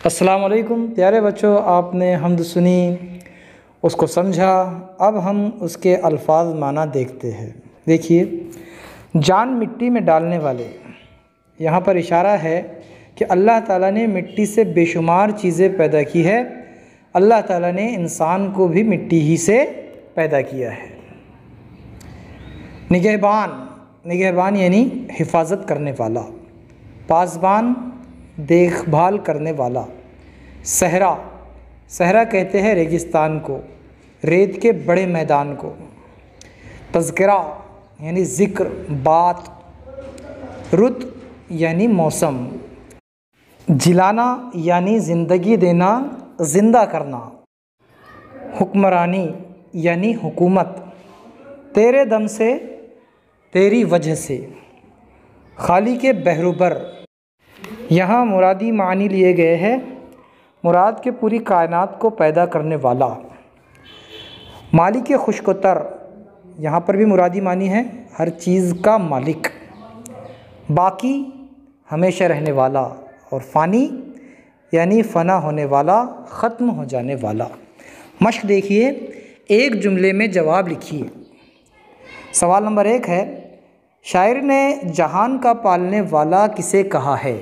अस्सलाम वालेकुम प्यारे बच्चों, आपने हम्द सुनी, उसको समझा। अब हम उसके अल्फाज माना देखते हैं। देखिए, जान मिट्टी में डालने वाले, यहाँ पर इशारा है कि अल्लाह ताला ने मिट्टी से बेशुमार चीज़ें पैदा की है। अल्लाह ताला ने इंसान को भी मिट्टी ही से पैदा किया है। निगहबान, निगहबान यानी हिफाजत करने वाला। पासबान, देखभाल करने वाला। सहरा, सहरा कहते हैं रेगिस्तान को, रेत के बड़े मैदान को। तज़किरा यानी ज़िक्र, बात। रुत यानी मौसम। जिलाना यानी ज़िंदगी देना, ज़िंदा करना। हुक्मरानी यानी हुकूमत। तेरे दम से, तेरी वजह से। खाली के बहरूबर, यहाँ मुरादी मानी लिए गए हैं। मुराद के पूरी कायनात को पैदा करने वाला। मालिक खुशकोतर, यहाँ पर भी मुरादी मानी है हर चीज़ का मालिक। बाकी हमेशा रहने वाला। और फ़ानी यानी फ़ना होने वाला, ख़त्म हो जाने वाला। मश्क देखिए, एक जुमले में जवाब लिखिए। सवाल नंबर 1 है, शायर ने जहान का पालने वाला किसे कहा है?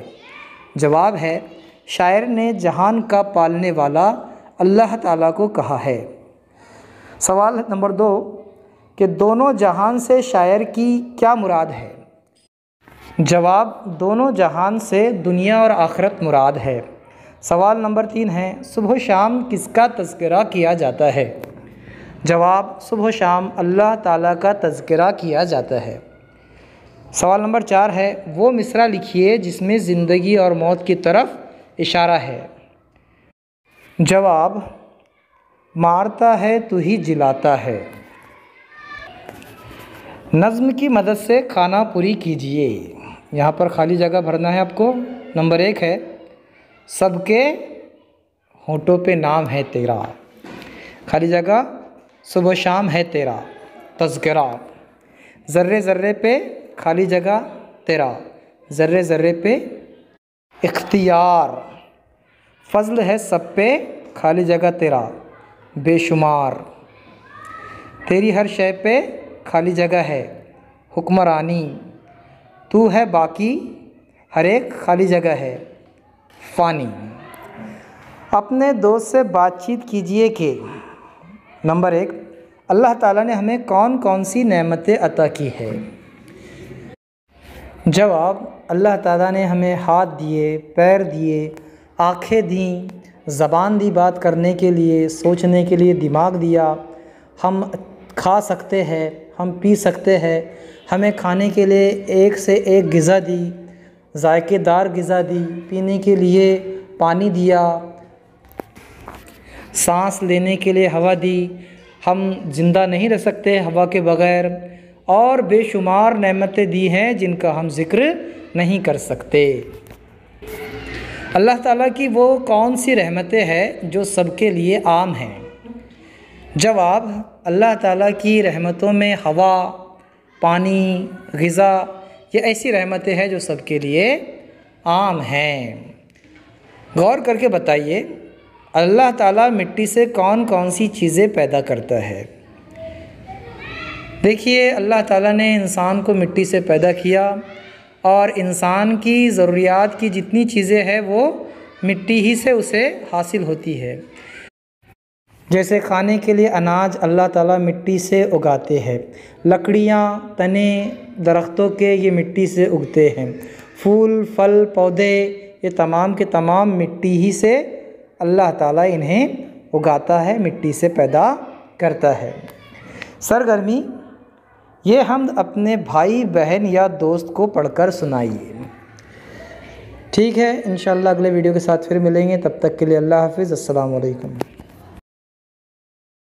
जवाब है, शायर ने जहान का पालने वाला अल्लाह ताला को कहा है। सवाल नंबर 2 कि दोनों जहान से शायर की क्या मुराद है? जवाब, दोनों जहान से दुनिया और आखिरत मुराद है। सवाल नंबर 3 है, सुबह शाम किसका तज़किरा किया जाता है? जवाब, सुबह शाम अल्लाह ताला का तज़किरा किया जाता है। सवाल नंबर 4 है, वो मिसरा लिखिए जिसमें ज़िंदगी और मौत की तरफ इशारा है। जवाब, मारता है तू ही जिलाता है। नज़्म की मदद से खाना पूरी कीजिए। यहाँ पर खाली जगह भरना है आपको। नंबर 1 है, सबके होठों पे नाम है तेरा। खाली जगह, सुबह शाम है तेरा तज़किरा। ज़र्रे ज़र्रे पे, खाली जगह तेरा। ज़र्रे ज़र्रे पे इख्तियार। फ़ज़ल है सब पे, खाली जगह तेरा बेशुमार। तेरी हर शय पे, खाली जगह है हुक्मरानी। तू है बाकी, हर एक, खाली जगह है फ़ानी। अपने दोस्त से बातचीत कीजिए कि नंबर 1, अल्लाह ताला ने हमें कौन कौन सी नेमतें अता की है? जवाब, अल्लाह ताला ने हमें हाथ दिए, पैर दिए, आँखें दी, ज़बान दी बात करने के लिए, सोचने के लिए दिमाग दिया। हम खा सकते हैं, हम पी सकते हैं। हमें खाने के लिए एक से एक ग़िज़ा दी, जायकेदार ग़िज़ा दी। पीने के लिए पानी दिया, सांस लेने के लिए हवा दी। हम ज़िंदा नहीं रह सकते हवा के बग़ैर। और बेशुमार नेमतें दी हैं जिनका हम ज़िक्र नहीं कर सकते। अल्लाह ताला की वो कौन सी रहमतें हैं जो सबके लिए आम हैं? जवाब, अल्लाह ताला की रहमतों में हवा, पानी, ग़िज़ा, ये ऐसी रहमतें हैं जो सबके लिए आम हैं। गौर करके बताइए, अल्लाह ताला मिट्टी से कौन कौन सी चीज़ें पैदा करता है? देखिए, अल्लाह ताला ने इंसान को मिट्टी से पैदा किया और इंसान की ज़रूरियात की जितनी चीज़ें हैं वो मिट्टी ही से उसे हासिल होती है। जैसे खाने के लिए अनाज अल्लाह ताला मिट्टी से उगाते हैं। लकड़ियाँ, तने दरख्तों के ये मिट्टी से उगते हैं। फूल, फल, पौधे, ये तमाम के तमाम मिट्टी ही से अल्लाह ताला इन्हें उगाता है, मिट्टी से पैदा करता है। सरगर्मी, ये हम अपने भाई बहन या दोस्त को पढ़कर सुनाइए। ठीक है, इंशाअल्लाह अगले वीडियो के साथ फिर मिलेंगे। तब तक के लिए अल्लाह हाफ़िज़। अस्सलाम वालेकुम।